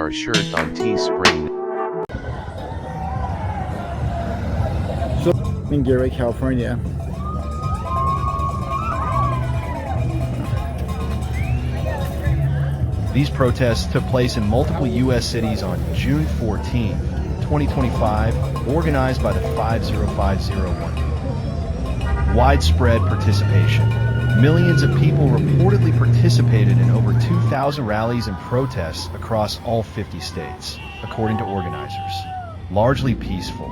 our shirt on Teespring. So in Gilroy, California. These protests took place in multiple U.S. cities on June 14, 2025, organized by the 50501. Widespread participation. Millions of people reportedly participated in over 2,000 rallies and protests across all 50 states, according to organizers. Largely peaceful.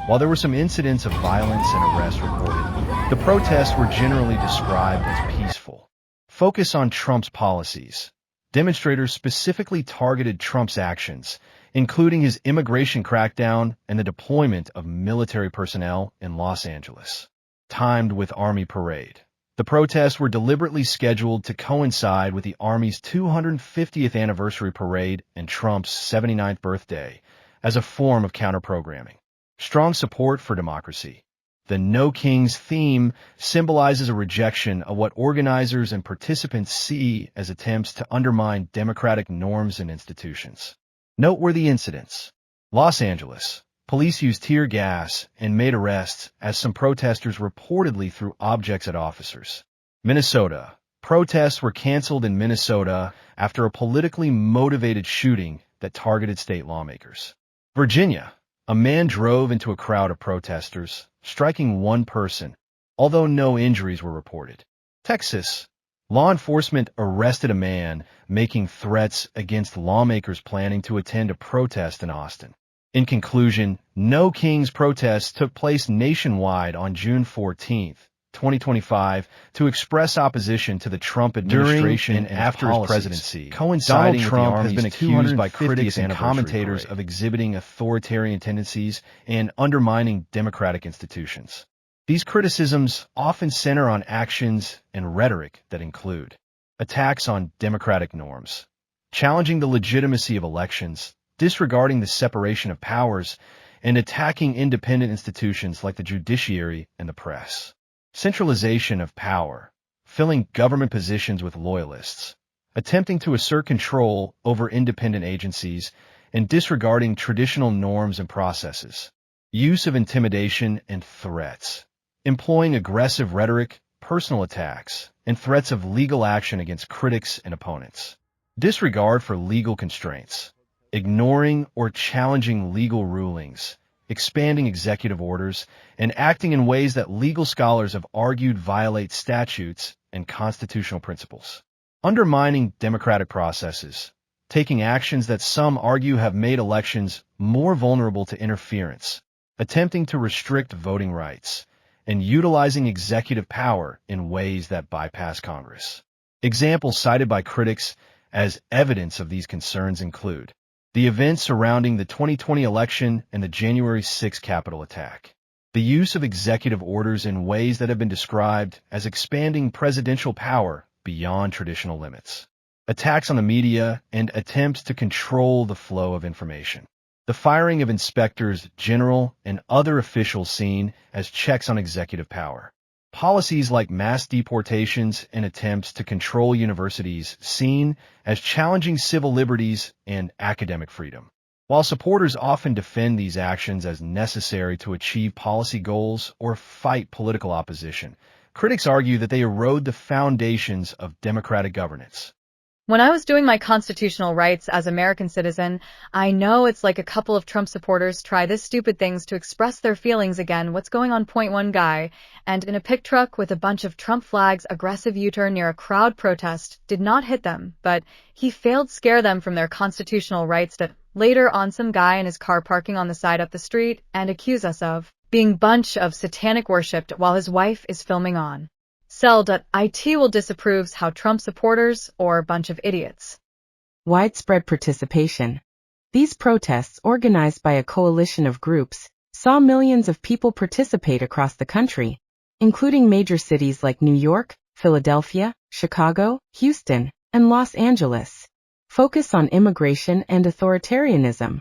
While there were some incidents of violence and arrest reported, the protests were generally described as peaceful. Focus on Trump's policies. Demonstrators specifically targeted Trump's actions, including his immigration crackdown and the deployment of military personnel in Los Angeles. Timed with Army parade. The protests were deliberately scheduled to coincide with the Army's 250th anniversary parade and Trump's 79th birthday as a form of counter-programming. Strong support for democracy. The No Kings theme symbolizes a rejection of what organizers and participants see as attempts to undermine democratic norms and institutions. Noteworthy incidents. Los Angeles. Police used tear gas and made arrests as some protesters reportedly threw objects at officers. Minnesota. Protests were canceled in Minnesota after a politically motivated shooting that targeted state lawmakers. Virginia. A man drove into a crowd of protesters, striking one person, although no injuries were reported. Texas. Law enforcement arrested a man making threats against lawmakers planning to attend a protest in Austin. In conclusion, No Kings protests took place nationwide on June 14, 2025, to express opposition to the Trump administration and after his presidency. Coinciding with Trump has been accused by critics and commentators of exhibiting authoritarian tendencies and undermining democratic institutions. These criticisms often center on actions and rhetoric that include attacks on democratic norms, challenging the legitimacy of elections, disregarding the separation of powers, and attacking independent institutions like the judiciary and the press. Centralization of power, filling government positions with loyalists, attempting to assert control over independent agencies, and disregarding traditional norms and processes. Use of intimidation and threats, employing aggressive rhetoric, personal attacks, and threats of legal action against critics and opponents. Disregard for legal constraints, ignoring or challenging legal rulings, expanding executive orders, and acting in ways that legal scholars have argued violate statutes and constitutional principles. Undermining democratic processes, taking actions that some argue have made elections more vulnerable to interference, attempting to restrict voting rights, and utilizing executive power in ways that bypass Congress. Examples cited by critics as evidence of these concerns include the events surrounding the 2020 election and the January 6 Capitol attack. The use of executive orders in ways that have been described as expanding presidential power beyond traditional limits. Attacks on the media and attempts to control the flow of information. The firing of inspectors general and other officials seen as checks on executive power. Policies like mass deportations and attempts to control universities seen as challenging civil liberties and academic freedom. While supporters often defend these actions as necessary to achieve policy goals or fight political opposition, critics argue that they erode the foundations of democratic governance. When I was doing my constitutional rights as American citizen, I know it's like a couple of Trump supporters try this stupid things to express their feelings again. What's going on? Point one guy, and in a pick truck with a bunch of Trump flags, aggressive U-turn near a crowd protest, did not hit them, but he failed scare them from their constitutional rights that later on some guy in his car parking on the side up the street and accuse us of being bunch of satanic worshipped while his wife is filming on. Cell.it will disapproves how Trump supporters or a bunch of idiots. Widespread participation. These protests, organized by a coalition of groups, saw millions of people participate across the country, including major cities like New York, Philadelphia, Chicago, Houston, and Los Angeles. Focus on immigration and authoritarianism.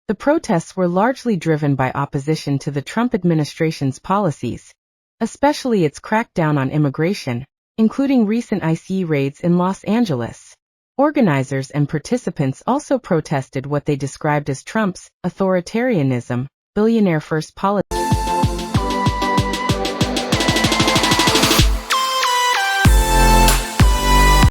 The protests were largely driven by opposition to the Trump administration's policies, especially its crackdown on immigration, including recent ICE raids in Los Angeles. Organizers and participants also protested what they described as Trump's authoritarianism, billionaire-first policy.